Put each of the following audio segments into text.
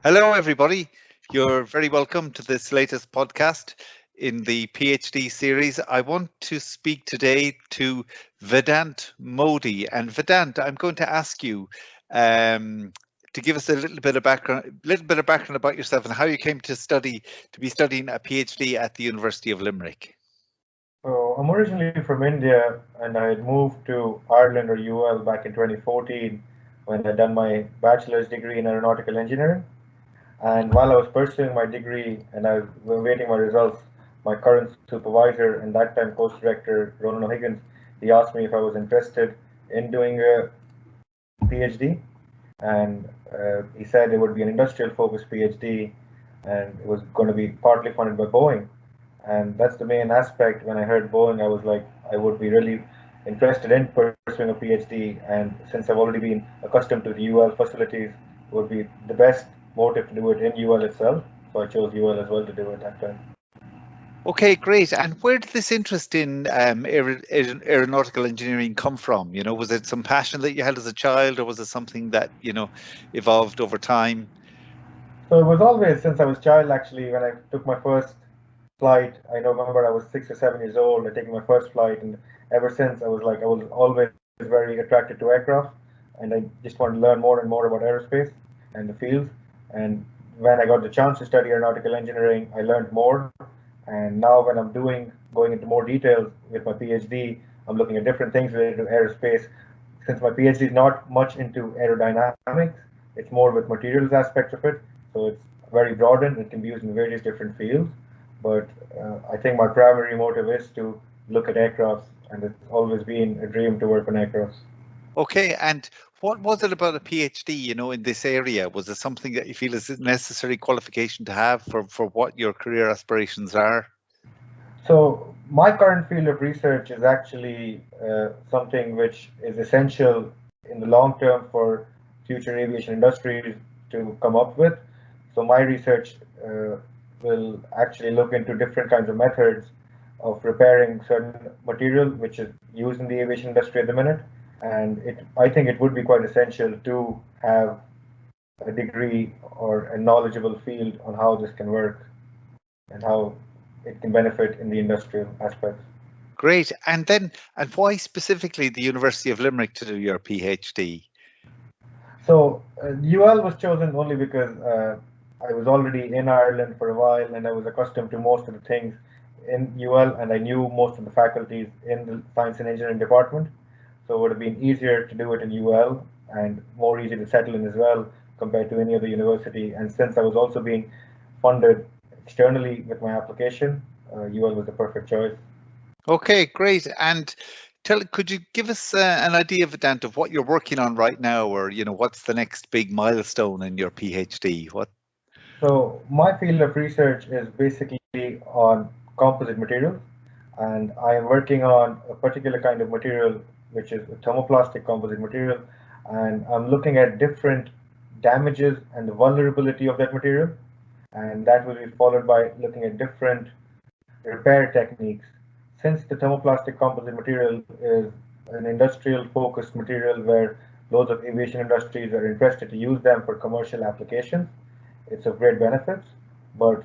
Hello, everybody. You're very welcome to this latest podcast in the PhD series. I want to speak today to Vedant Modi. And Vedant, I'm going to ask you to give us a little bit of background about yourself and how you came to be studying a PhD at the University of Limerick. So I'm originally from India and I had moved to Ireland or UL back in 2014 when I'd done my bachelor's degree in aeronautical engineering. And while I was pursuing my degree and I was waiting my results, my current supervisor and that time course director, Ronan O'Higgins, he asked me if I was interested in doing a PhD. And he said it would be an industrial focused PhD and it was going to be partly funded by Boeing. And that's the main aspect. When I heard Boeing, I was like, I would be really interested in pursuing a PhD. And since I've already been accustomed to the UL facilities, it would be the best motive to do it in UL itself. So I chose UL as well to do it that time. Okay, great. And where did this interest in aeronautical engineering come from? Was it some passion that you had as a child, or was it something that, evolved over time? So it was always since I was a child, actually, when I took my first flight. I remember I was 6 or 7 years old. I taking my first flight, and ever since I was always very attracted to aircraft, and I just wanted to learn more and more about aerospace and the fields. And when I got the chance to study aeronautical engineering, I learned more. And now when I'm going into more details with my PhD, I'm looking at different things related to aerospace. Since my PhD is not much into aerodynamics, it's more with materials aspects of it. So it's very broad and it can be used in various different fields. But I think my primary motive is to look at aircrafts, and it's always been a dream to work on aircrafts. Okay, and what was it about a PhD, in this area? Was it something that you feel is a necessary qualification to have for what your career aspirations are? So my current field of research is actually something which is essential in the long term for future aviation industries to come up with. So my research will actually look into different kinds of methods of repairing certain material which is used in the aviation industry at the minute. And I think it would be quite essential to have a degree or a knowledgeable field on how this can work and how it can benefit in the industrial aspects. Great. And why specifically the University of Limerick to do your PhD? So UL was chosen only because I was already in Ireland for a while and I was accustomed to most of the things in UL and I knew most of the faculties in the science and engineering department. So it would have been easier to do it in UL and more easy to settle in as well compared to any other university. And since I was also being funded externally with my application, UL was the perfect choice. Okay, great. And could you give us an idea, Vedant, of what you're working on right now, or what's the next big milestone in your PhD? What? So my field of research is basically on composite materials, and I am working on a particular kind of material, which is a thermoplastic composite material, and I'm looking at different damages and the vulnerability of that material, and that will be followed by looking at different repair techniques. Since the thermoplastic composite material is an industrial focused material where loads of aviation industries are interested to use them for commercial applications, it's of great benefits, but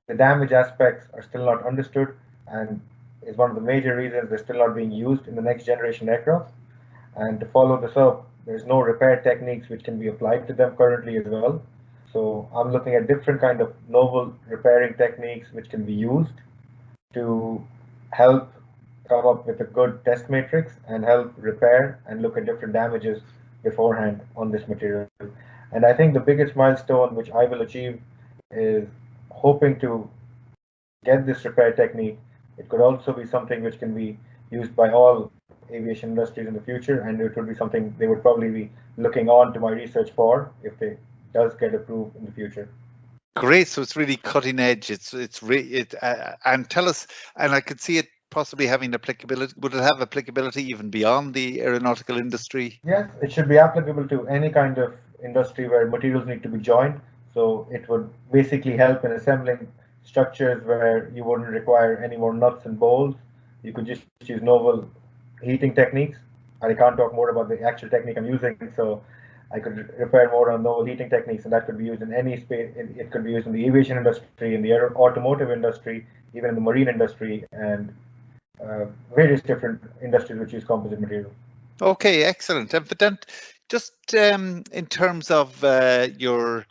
the damage aspects are still not understood and is one of the major reasons they're still not being used in the next generation aircraft. And to follow this up, there's no repair techniques which can be applied to them currently as well. So I'm looking at different kind of novel repairing techniques which can be used to help come up with a good test matrix and help repair and look at different damages beforehand on this material. And I think the biggest milestone which I will achieve is hoping to get this repair technique. It could also be something which can be used by all aviation industries in the future, and it would be something they would probably be looking on to my research for if it does get approved in the future. Great. So it's really cutting edge. And tell us, and I could see it possibly having applicability. Would it have applicability even beyond the aeronautical industry? Yes, it should be applicable to any kind of industry where materials need to be joined. So it would basically help in assembling structures where you wouldn't require any more nuts and bolts. You could just use novel heating techniques. I can't talk more about the actual technique I'm using. So I could repair more on novel heating techniques, and that could be used in any space. It could be used in the aviation industry, in the automotive industry, even in the marine industry, and various different industries which use composite material. Okay, excellent. And Vedant, just in terms of your,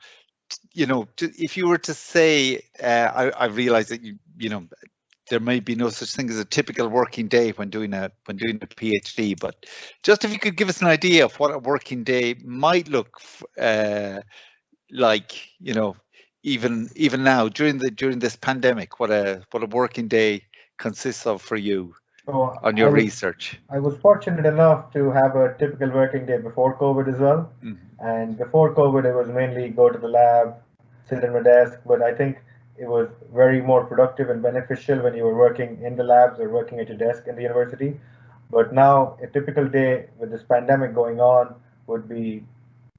if you were to say, I realize that there may be no such thing as a typical working day when doing a PhD, but just if you could give us an idea of what a working day might look like, even now during this pandemic, what a working day consists of for you So on your research. I was fortunate enough to have a typical working day before COVID as well. And before COVID, it was mainly go to the lab, sit in my desk. But I think it was very more productive and beneficial when you were working in the labs or working at your desk in the university. But now, a typical day with this pandemic going on would be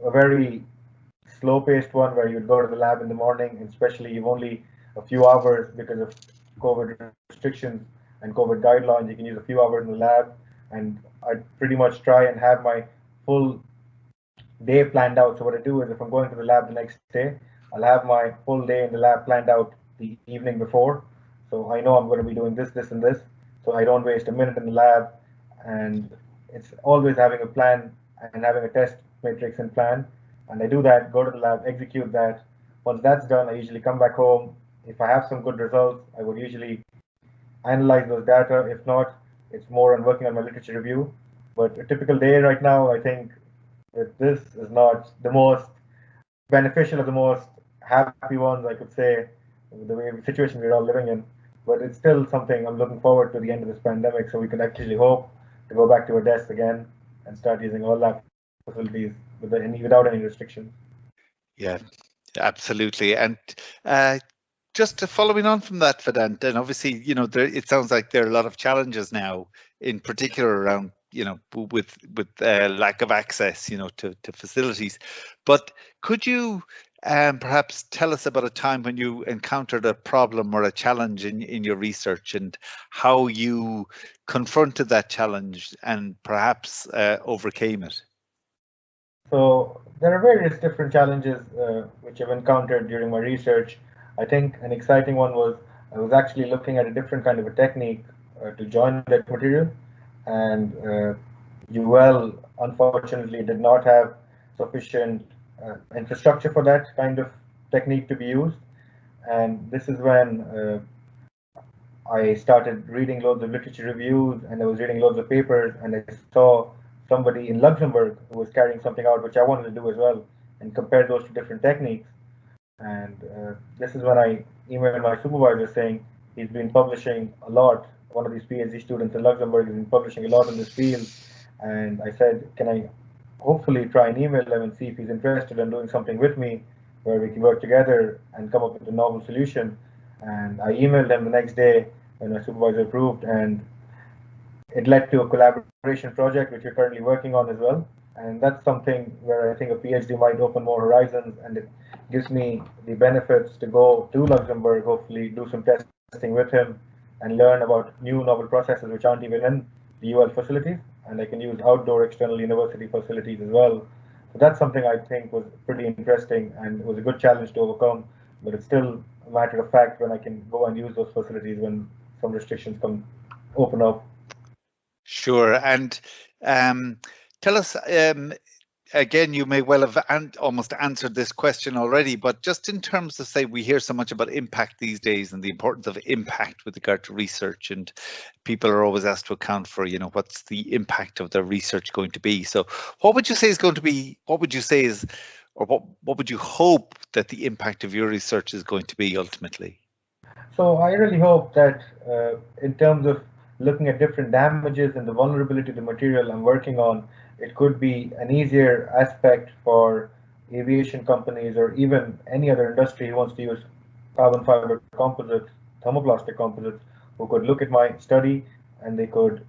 a very slow-paced one where you'd go to the lab in the morning, and especially you've only a few hours because of COVID restrictions and COVID guidelines. You can use a few hours in the lab, and I pretty much try and have my full day planned out. So what I do is if I'm going to the lab the next day, I'll have my full day in the lab planned out the evening before. So I know I'm going to be doing this, this, and this. So I don't waste a minute in the lab. And it's always having a plan and having a test matrix and plan. And I do that, go to the lab, execute that. Once that's done, I usually come back home. If I have some good results, I would usually analyze those data. If not, it's more on working on my literature review. But a typical day right now, I think that this is not the most beneficial or the most happy ones, I could say, the way the situation we're all living in. But it's still something I'm looking forward to the end of this pandemic, so we can actually hope to go back to our desks again and start using all lab facilities without any restrictions. Yeah, absolutely. And just following on from that, Vedant, and obviously, it sounds like there are a lot of challenges now, in particular around, with lack of access, to facilities. But could you perhaps tell us about a time when you encountered a problem or a challenge in your research, and how you confronted that challenge and perhaps overcame it? So there are various different challenges which I've encountered during my research. I think an exciting one was I was actually looking at a different kind of a technique to join that material, and UL unfortunately did not have sufficient infrastructure for that kind of technique to be used. And this is when I started reading loads of literature reviews, and I was reading loads of papers, and I saw somebody in Luxembourg who was carrying something out which I wanted to do as well, and compare those two different techniques. And this is when I emailed my supervisor saying he's been publishing a lot. One of these PhD students in Luxembourg has been publishing a lot in this field. And I said, can I hopefully try and email him and see if he's interested in doing something with me where we can work together and come up with a novel solution. And I emailed him the next day when my supervisor approved, and it led to a collaboration project which we're currently working on as well. And that's something where I think a PhD might open more horizons, and it gives me the benefits to go to Luxembourg, hopefully do some testing with him and learn about new novel processes which aren't even in the UL facilities, and I can use outdoor external university facilities as well. So that's something I think was pretty interesting, and it was a good challenge to overcome, but it's still a matter of fact when I can go and use those facilities when some restrictions come open up. Sure. And tell us, again, you may well have almost answered this question already, but just in terms of, say, we hear so much about impact these days and the importance of impact with regard to research, and people are always asked to account for, what's the impact of their research going to be. So what would you say is going to be, what would you say is, or what would you hope that the impact of your research is going to be ultimately? So I really hope that in terms of looking at different damages and the vulnerability of the material I'm working on, it could be an easier aspect for aviation companies or even any other industry who wants to use carbon fiber composites, thermoplastic composites, who could look at my study and they could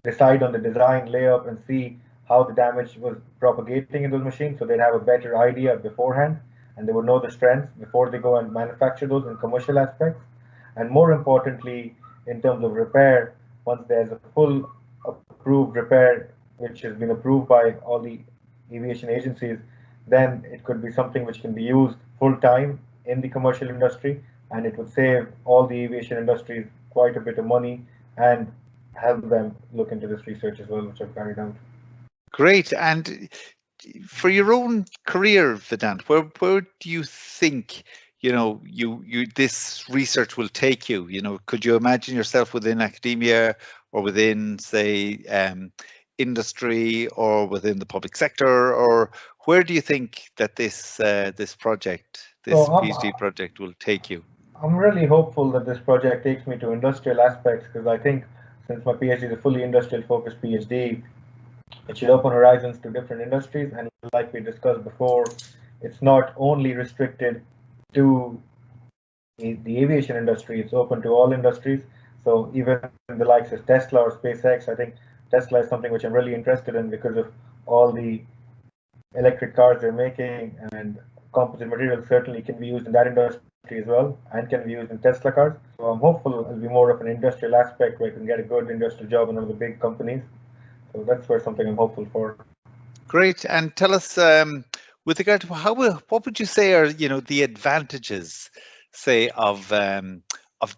decide on the design, layup, and see how the damage was propagating in those machines, so they'd have a better idea beforehand, and they would know the strengths before they go and manufacture those in commercial aspects. And more importantly, in terms of repair, once there's a full approved repair which has been approved by all the aviation agencies, then it could be something which can be used full time in the commercial industry, and it would save all the aviation industries quite a bit of money and help them look into this research as well, which I've carried out. Great. And for your own career, Vedant, where do you think you this research will take you? Could you imagine yourself within academia or within, say, industry or within the public sector, or where do you think that this project, So this PhD project, will take you? I'm really hopeful that this project takes me to industrial aspects, because I think since my PhD is a fully industrial focused PhD, it should open horizons to different industries. And like we discussed before, it's not only restricted to the aviation industry, it's open to all industries. So even the likes of Tesla or SpaceX, I think Tesla is something which I'm really interested in because of all the electric cars they're making, and composite materials certainly can be used in that industry as well and can be used in Tesla cars. So I'm hopeful it'll be more of an industrial aspect where I can get a good industrial job in one of the big companies. So that's where something I'm hopeful for. Great. And tell us, with regard to what would you say are, the advantages, say, of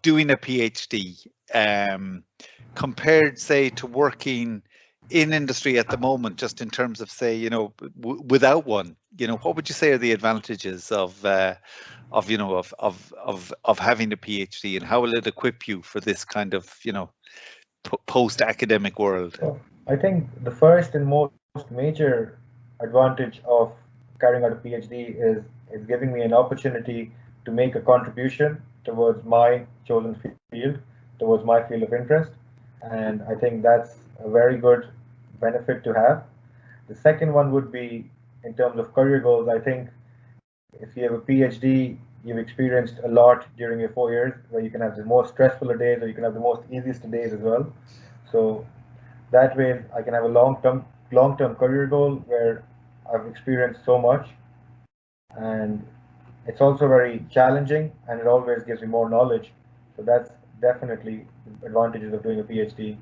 doing a PhD, compared, say, to working in industry at the moment, just in terms of, say, without one. What would you say are the advantages of having a PhD, and how will it equip you for this kind of, post-academic world? So I think the first and most major advantage of carrying out a PhD is giving me an opportunity to make a contribution towards my chosen field, towards my field of interest. And I think that's a very good benefit to have. The second one would be in terms of career goals. I think if you have a PhD, you've experienced a lot during your 4 years, where you can have the most stressful of days or you can have the most easiest of days as well. So that way I can have a long term career goal where I've experienced so much, and it's also very challenging and it always gives me more knowledge. So that's definitely the advantages of doing a PhD.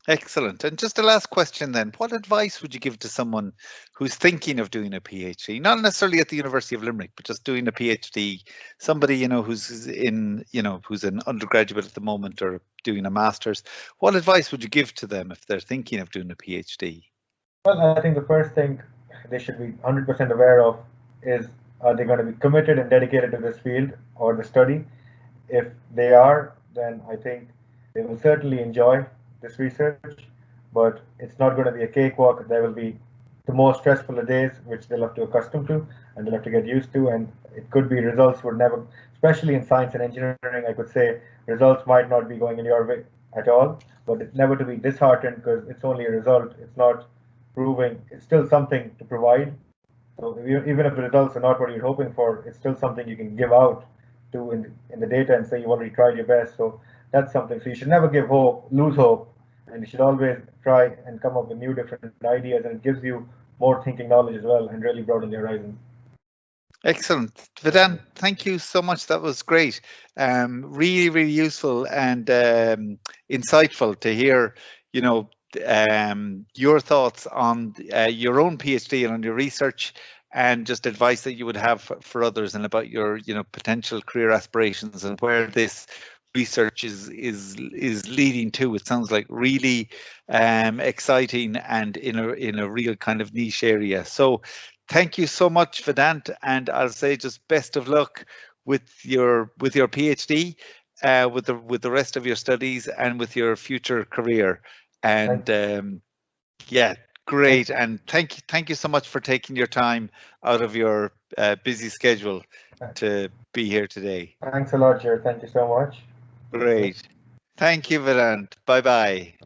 Excellent. And just a last question then. What advice would you give to someone who's thinking of doing a PhD? Not necessarily at the University of Limerick, but just doing a PhD. Somebody, who's an undergraduate at the moment or doing a master's. What advice would you give to them if they're thinking of doing a PhD? Well, I think the first thing they should be 100% aware of is, are they going to be committed and dedicated to this field or the study? If they are, then I think they will certainly enjoy this research, but it's not going to be a cakewalk. There will be the most stressful of days, which they'll have to accustom to and they'll have to get used to. And it could be results would never, especially in science and engineering, I could say results might not be going in your way at all, but it's never to be disheartened because it's only a result. It's not proving, it's still something to provide. So even if the results are not what you're hoping for, it's still something you can give out to in the data and say you've already tried your best. So that's something. So you should never lose hope, and you should always try and come up with new different ideas, and it gives you more thinking knowledge as well and really broaden your horizons. Excellent. Vedant, thank you so much. That was great. Really, really useful and insightful to hear, your thoughts on your own PhD and on your research, and just advice that you would have for others, and about your, potential career aspirations and where this research is leading to. It sounds like really exciting and in a real kind of niche area. So thank you so much, Vedant, and I'll say just best of luck with your PhD, with the rest of your studies and with your future career. And yeah, great. And thank you so much for taking your time out of your busy schedule to be here today. Thanks a lot, Jared. Thank you so much. Great. Thank you, Vedant. Bye bye.